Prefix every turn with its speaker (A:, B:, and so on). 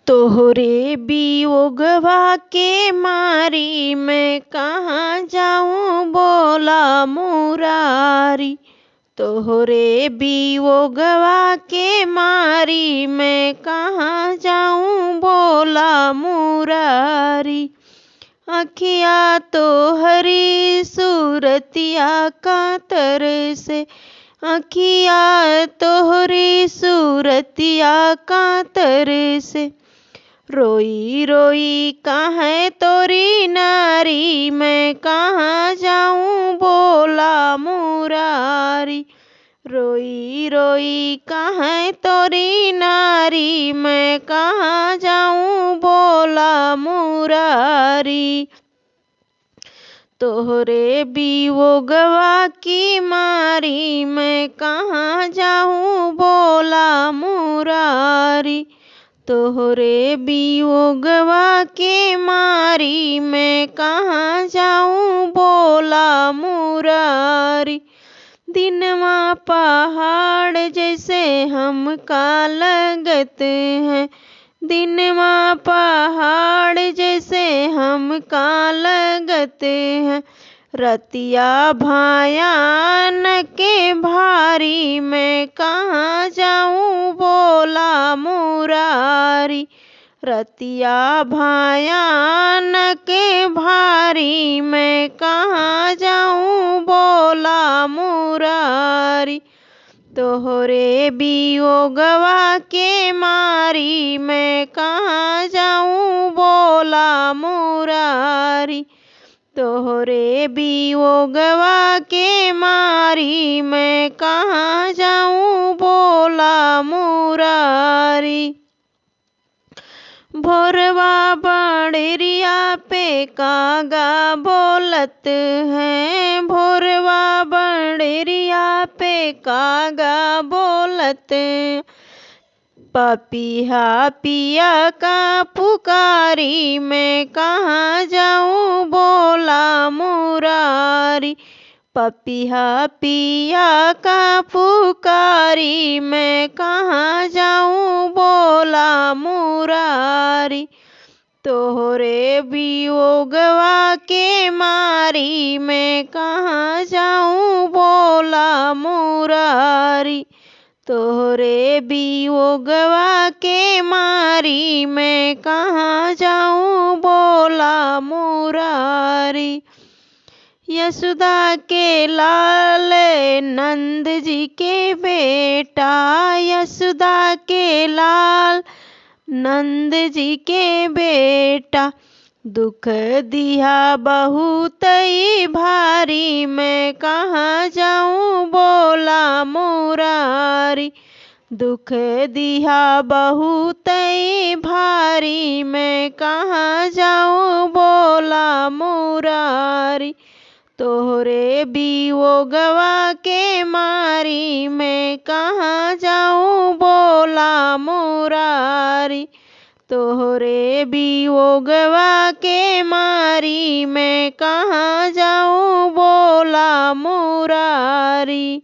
A: तोहरे वियोगवा के मारी मैं कहाँ जाऊँ बोला मुरारी। तोहरे वियोगवा के मारी मैं कहाँ जाऊँ बोला मुरारी। अखिया तोहरी सूरतिया कातर से, अखिया तोहरी सूरतिया कातर से। रोई रोई काहे तोरी नारी मैं कहाँ जाऊँ बोला मुरारी। रोई रोई काहे तोरी नारी मैं कहाँ जाऊँ बोला मुरारी। तोहरे वियोगवा की मारी मैं कहाँ जाऊँ बोला मुरारी। तोहरे वियोगवा के मारी मैं कहाँ जाऊँ बोला मुरारी। दिनवा पहाड़ जैसे हमका लगत हैं, दिनवा पहाड़ जैसे हमका लगत हैं। रतिया भयान के भारी मैं कहाँ जाऊँ बोला मुरारी। रतिया भयान के भारी मैं कहाँ जाऊँ बोला मुरारी। तोहरे वियोगवा के मारी मैं कहाँ जाऊँ बोला मुरारी। तोहरे वियोगवा के मारी मैं कहाँ जाऊँ बोला मुरारी। भोरवा बड़रिया पे कागा बोलत हैं, भोरवा बड़रिया पे कागा बोलत। पपीहा पिया का पुकारी मैं कहाँ जाऊँ बोला मुरारी। पपीहा पिया का पुकारी मैं कहाँ जाऊँ बोला मुरारी। तोहरे वियोगवा के मारी मैं कहाँ जाऊँ बोला मुरारी। तोहरे वियोगवा के मारी मैं कहाँ जाऊँ बोला मुरारी। यशोदा के लाल नंद जी के बेटा, यशोदा के लाल नंद जी के बेटा। दुख दिया बहुत ही भारी मैं कहाँ जाऊँ बोला मुरारी। दुख दिया बहुत ही भारी मैं कहाँ जाऊँ बोला मुरारी। तोहरे वियोगवा के मारी मैं कहाँ जाऊँ बोला मुरारी। तोहरे वियोगवा के मारी मैं कहाँ जाऊँ बोला मुरारी।